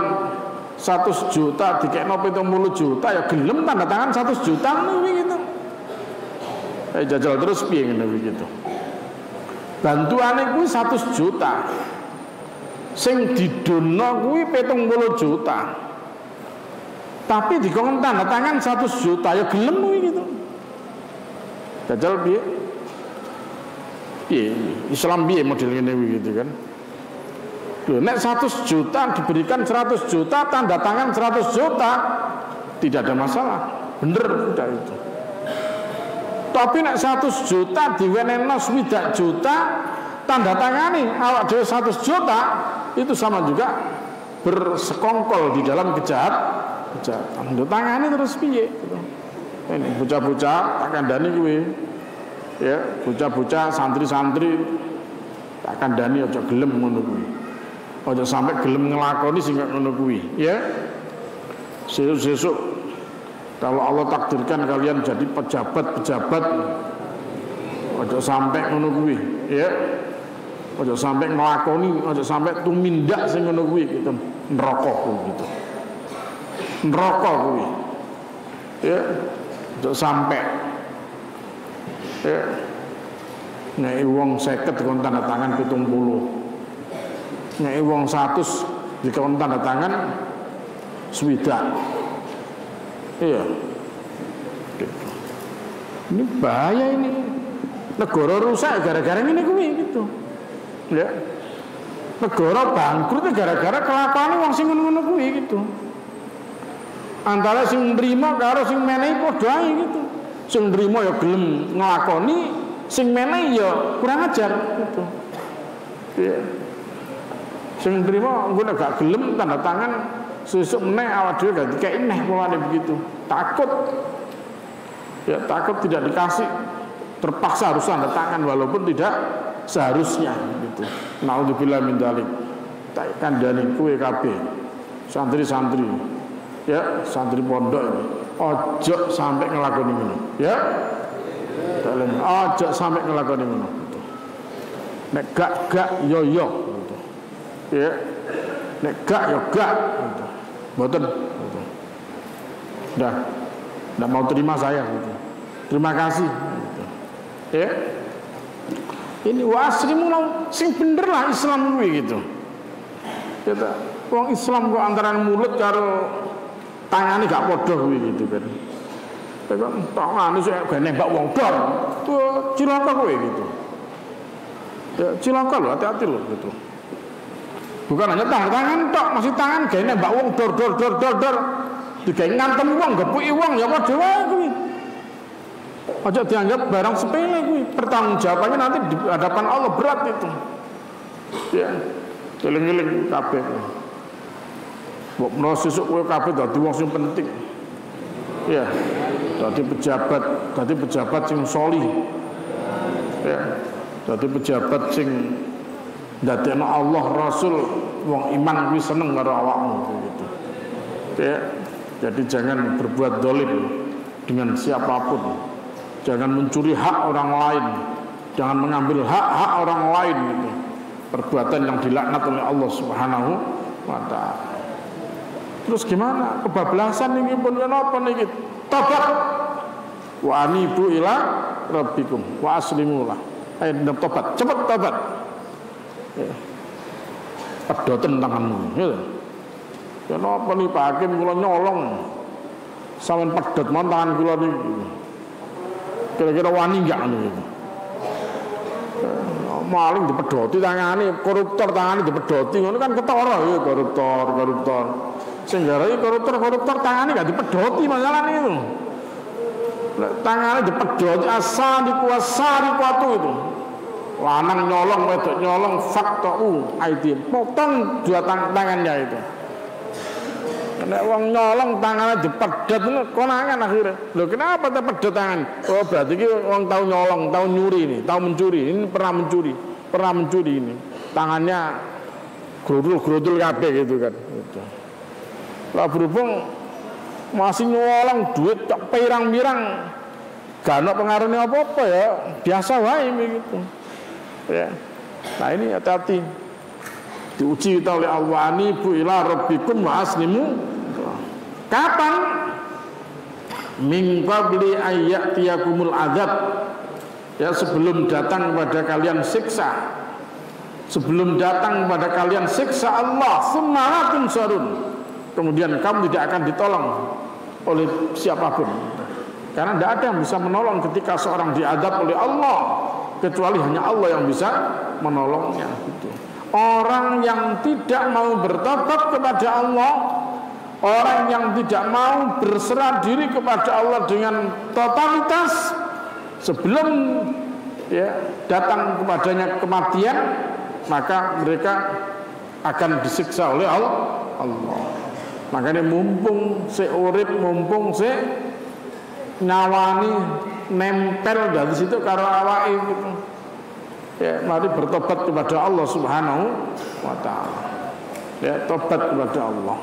100 juta dikekno 70 juta ya gelem tanda tangan 100 juta nih gitu. Jajal terus piye ngene gitu. Bantuane kuwi 100 juta. Sing didono kuwi 70 juta. Tapi dikon tanda tangan 100 juta ya gelem kuwi gitu. Jajal piye? Piye Islam piye model ngene gitu kan. Loh, nek 100 juta diberikan 100 juta, tanda tangan 100 juta, tidak ada masalah, bener udah itu. Tapi nek 100 juta diwenehno 20 juta, tanda tangani awak dhewe 100 juta, itu sama juga bersekongkol di dalam kejahatan. Tanda tangani terus piye gitu. Ini bocah-bocah tak kandhani kuwi. Ya, bocah-bocah santri-santri tak kandhani aja gelem ngono kuwi. Ojo sampai gelem ngelakoni sing ngono kuwi, ya. Sesuk kalau Allah takdirkan kalian jadi pejabat, ojo sampai ngono kuwi, ya. Ojo sampai ngelakoni, ojo sampai tumindak sing ngono kuwi gitu. Neraka gitu. Neraka kuwi. Ya. Ojo sampai. Ya. Nek wong 50 kon tanda tangan 70. Nek wong 100 dikon tanda tangan swidak. Iya. Ini bahaya ini. Negara rusak gara-gara ini kuwi gitu. Ya. Negara bangkrut gara-gara kelakuane wong sing ngono-ngono kuwi gitu. Antara sing nrimo karo sing menehi padha ae gitu. Sing nrimo ya gelem nglakoni, sing menehi ya kurang ajar gitu. Ya. Sing nrimo engko nek gak gelem tanda tangan sesuk meneh awak dhewe gak dikeki neh pokoke begitu. Takut. Ya takut tidak dikasih. Terpaksa harus tanda tangan walaupun tidak seharusnya gitu. Naudzubillah min dzalik. Tak kandhani kowe kabeh. Santri-santri. Ya, santri pondok ini. Ojo sampai ngelakoni ngono, ya. Ojo sampai ngelakoni ngono. Nek gak yo gitu. Ya. Nek gak yo gak gitu. Mboten gitu. Ndak mau terima saya gitu. Terima kasih gitu. Ya. Ini wa aslimu lahu sing bener lah Islam kuwi gitu. Kita wong Islam kok antara mulut karo tangane gak padha kuwi gitu kan. Kok tangane sik gak nembak wong dor. Tuh cilaka kowe gitu. Ya cilaka lho, hati-hati lho gitu. Bukan hanya tangan tok, masih tangan gak nembak wong dor. Digawe ngantem wong, gepuki wong ya padha wae kuwi. Aja dianggap barang sepele kuwi. Pertanggungjawabannya nanti di hadapan Allah berat itu. Ya. Eling-eling kabeh. Mbok menawa sesuk kowe kabeh dadi wong sing penting. Ya. Dadi pejabat sing sholih. Ya. Dadi pejabat sing ndadekno Allah Rasul wong iman kuwi seneng karo awakmu gitu. Ya. Jadi jangan berbuat dolim dengan siapapun. Jangan mencuri hak orang lain. Jangan mengambil hak orang lain gitu. Perbuatan yang dilaknat oleh Allah Subhanahu wa ta'ala. Terus gimana? Kebablasan ini pun apa nih? Tobat. Wa anibu ila rabbikum wa aslimu lah. Ayo tobat, cepat tobat. Ya. Pedoten tanganmu gitu. Kenapa nih Pak Hakim kula nyolong sampean pedhot mon tangan kula niki. Kira-kira wani enggak anu gitu. Maling dipedhoti tangane, koruptor tangane dipedhoti ngono kan ketara ya koruptor. Sing garai koruptor tangane enggak dipedhoti masalahnya itu. Tangane dipedhoti asal dikuatu itu. Lanang nyolong, wedok nyolong, faktau aidin. Potong dua tangannya itu. Nek wong nyolong tangannya dipedhot ngono konangan akhirnya. Lho kenapa dipedhot tangan? Oh berarti iki wong tahu nyolong, tahu nyuri ini, tahu mencuri. Ini pernah mencuri ini. Tangannya grodul kabeh gitu kan. Gitu. Lah berhubung masih nyolong duit tak pirang-pirang gak ono pengaruhnya apa-apa ya, biasa wae gitu. Ya. Nah ini hati-hati. Diuji kita oleh Allah, anibu ila rabbikum wa aslimu. Kapan? Min qabli ayyatiyakumul adzab. Ya sebelum datang kepada kalian siksa. Sebelum datang kepada kalian siksa Allah, summa la tunsarun. Kemudian kamu tidak akan ditolong oleh siapapun. Karena tidak ada yang bisa menolong ketika seorang diadab oleh Allah, kecuali hanya Allah yang bisa menolongnya gitu. Orang yang tidak mau bertobat kepada Allah, orang yang tidak mau berserah diri kepada Allah dengan totalitas sebelum ya, datang kepadanya kematian, maka mereka akan disiksa oleh Allah. Makanya mumpung seurip, mumpung se nyawani nempel dari situ karo awake gitu. Ya, mari bertobat kepada Allah Subhanahu wa ta'ala. Ya, tobat kepada Allah.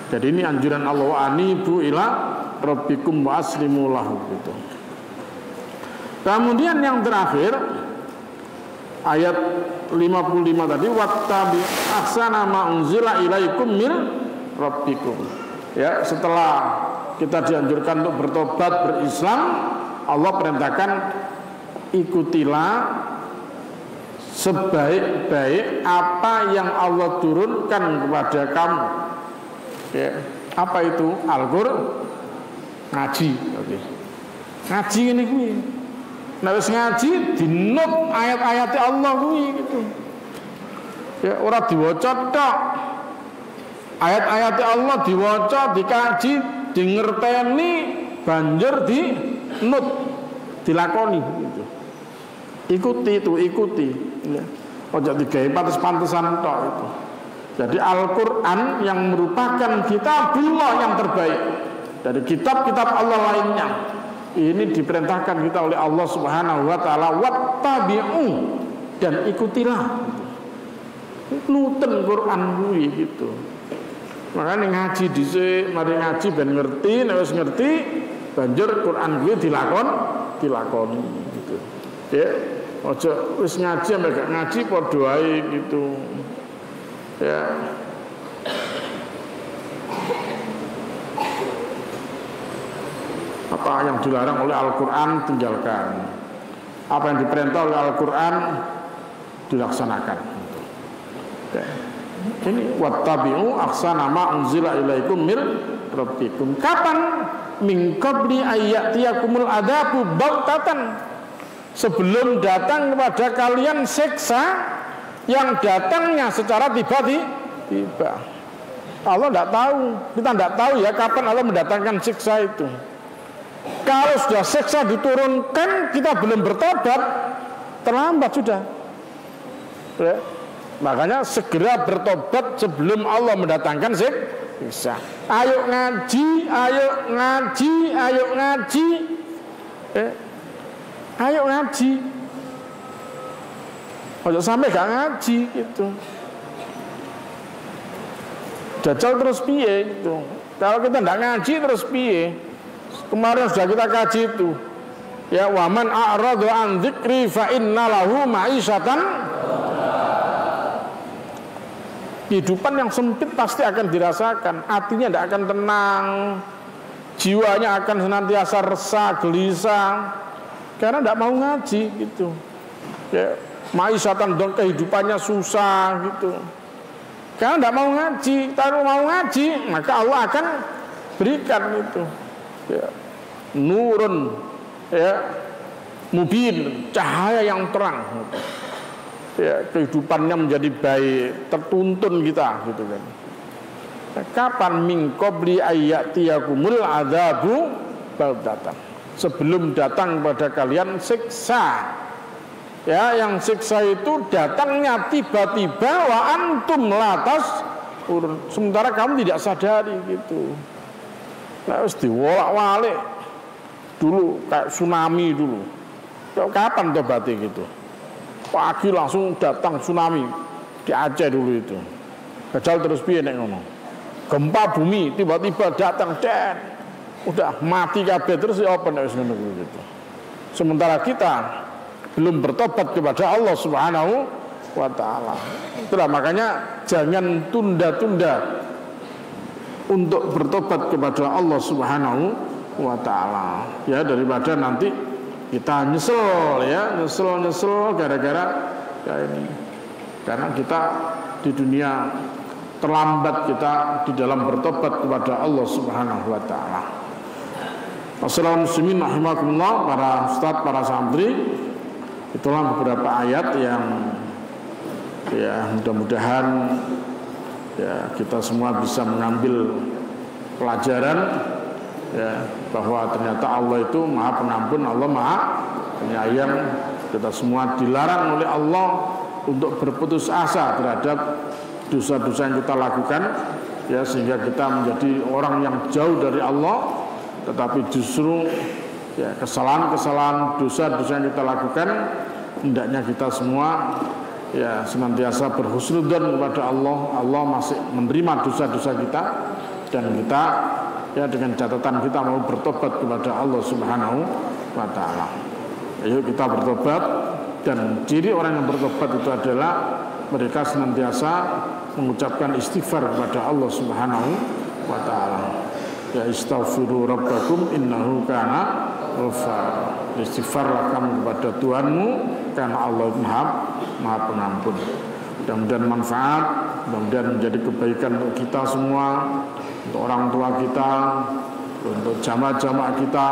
Jadi ini anjuran Allah, wa anibu ila rabbikum wa aslimu lahu gitu. Kemudian yang terakhir ayat 55 tadi, wattabi ahsana ma unzila ilaikum min rabbikum. Ya, setelah kita dianjurkan untuk bertobat, berislam, Allah perintahkan ikutilah sebaik-baik apa yang Allah turunkan kepada kamu. Ya, apa itu? Al-Qur'an, ngaji. Oke. Ngaji ini kuwi. Nek wis ngaji dinut ayat-ayat Allah kuwi gitu. Ya, ora diwaca tok. Ayat-ayat Allah diwaca, dikaji, dingerteni, banjur dinut, dilakoni gitu. Ikuti itu, ikuti ya. Ojo digawe pantes-pantesan tok itu. Jadi Al-Qur'an yang merupakan kitabullah yang terbaik dari kitab-kitab Allah lainnya. Ini diperintahkan kita oleh Allah Subhanahu wa taala, wattabi'u, dan ikutilah. Nuten Quran kuwi gitu. Makanya ngaji dhisik, mari ngaji ben ngerti, nek wis ngerti banjur Quran kuwi dilakoni gitu. Ya, ojo wis ngaji sampe gak ngaji padha wae gitu. Ya. Apa yang dilarang oleh Al-Qur'an tinggalkan. apa yang diperintah oleh Al-Quran dilaksanakan. Ini wattabi'u ahsana ma unzila ilaikum mir rabbikum. Kapan? Min qabli ayyatiyakumul adzabu baghtatan, sebelum datang kepada kalian siksa yang datangnya secara tiba-tiba. Allah tidak tahu, kita tidak tahu ya kapan Allah mendatangkan siksa itu. Kalau sudah siksa diturunkan kita belum bertobat, terlambat sudah ya. Makanya segera bertobat sebelum Allah mendatangkan siksa. Ayo ngaji, ayo ngaji, ayo ngaji, ayo ngaji. Ojo sampai gak ngaji gitu. Jajal terus piye itu. Kalau kita tidak ngaji terus piye. Kemarin sudah kita kaji itu. Ya waman a'radu an dzikri fa inna lahu ma'isyatan. Kehidupan yang sempit pasti akan dirasakan, hatinya tidak akan tenang, jiwanya akan senantiasa resah, gelisah, karena tidak mau ngaji gitu. Ya, ma'isyatan dong, kehidupannya susah gitu. Karena tidak mau ngaji. Kalau mau ngaji, maka Allah akan berikan itu. Ya, nurun, ya, mubin, cahaya yang terang. Ya, kehidupannya menjadi baik, tertuntun kita gitu kan. Nah, kapan min qabli ayyatiyakumul adzabu baghtatan, sebelum datang pada kalian siksa. Ya, yang siksa itu datangnya tiba-tiba wa antum latas urun, sementara kamu tidak sadari gitu. Nah, harus diwolak-walik dulu kayak tsunami dulu. Kapan tobatnya gitu? Pagi langsung datang tsunami di Aceh dulu itu. Gajal terus piye nek ngono. Gempa bumi tiba-tiba datang dan udah mati kabeh terus ya apa nek wis ngono gitu. Sementara kita belum bertobat kepada Allah Subhanahu wa taala. Itulah makanya jangan tunda-tunda untuk bertobat kepada Allah Subhanahu wa taala. Ya, daripada nanti kita nyesel ya, nyesel gara-gara ya ini. Karena kita di dunia terlambat kita di dalam bertobat kepada Allah Subhanahu wa taala. Assalamualaikum muslimin rahimakumullah, para ustaz, para santri. Itulah beberapa ayat yang ya mudah-mudahan ya kita semua bisa mengambil pelajaran ya, bahwa ternyata Allah itu Maha Pengampun, Allah Maha Penyayang. Kita semua dilarang oleh Allah untuk berputus asa terhadap dosa-dosa yang kita lakukan ya, sehingga kita menjadi orang yang jauh dari Allah, tetapi justru ya kesalahan-kesalahan, dosa-dosa yang kita lakukan hendaknya kita semua ya senantiasa berhusnudzon kepada Allah. Allah masih menerima dosa-dosa kita dan kita ya dengan catatan kita mau bertobat kepada Allah Subhanahu wa taala. Ayo kita bertobat, dan ciri orang yang bertobat itu adalah mereka senantiasa mengucapkan istighfar kepada Allah Subhanahu wa taala. Ya istaghfiru rabbakum innahu kana ghafar. Istighfarlah kamu kepada Tuhanmu karena Allah Maha Pengampun. Mudah-mudahan manfaat, mudah-mudahan menjadi kebaikan untuk kita semua, untuk orang tua kita, untuk jamaah-jamaah kita.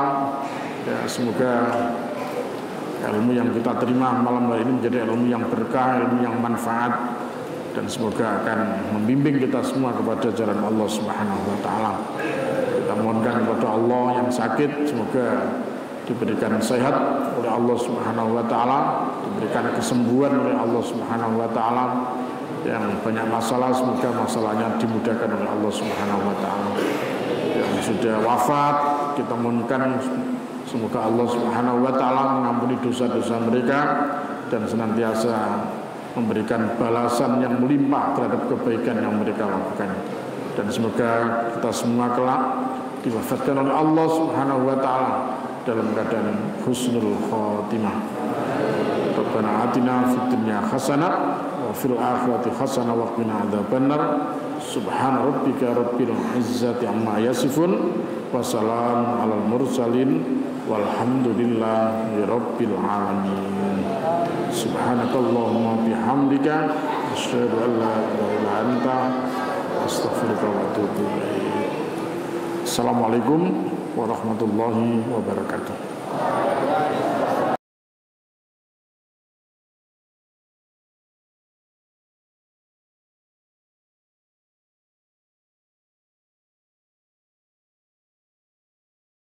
Ya, semoga ilmu yang kita terima malam hari ini menjadi ilmu yang berkah, ilmu yang manfaat, dan semoga akan membimbing kita semua kepada jalan Allah Subhanahu wa taala. Kita mohonkan kepada Allah yang sakit semoga diberikan sehat oleh Allah Subhanahu wa taala, diberikan kesembuhan oleh Allah Subhanahu wa taala. Yang banyak masalah semoga masalahnya dimudahkan oleh Allah Subhanahu wa taala. Yang sudah wafat kita mohonkan semoga Allah Subhanahu wa taala mengampuni dosa-dosa mereka dan senantiasa memberikan balasan yang melimpah terhadap kebaikan yang mereka lakukan. Dan semoga kita semua kelak diwafatkan oleh Allah Subhanahu wa taala dalam keadaan husnul khatimah. Rabbana atina fid dunya hasanah wa fil akhirati hasanah wa qina adzabannar. Subhana rabbika rabbil izzati amma yasifun wa salamun alal mursalin walhamdulillahi rabbil alamin. Subhanakallahumma bihamdika asyhadu an la ilaha illa anta astaghfiruka wa atubu ilaik. Assalamualaikum warahmatullahi wabarakatuh.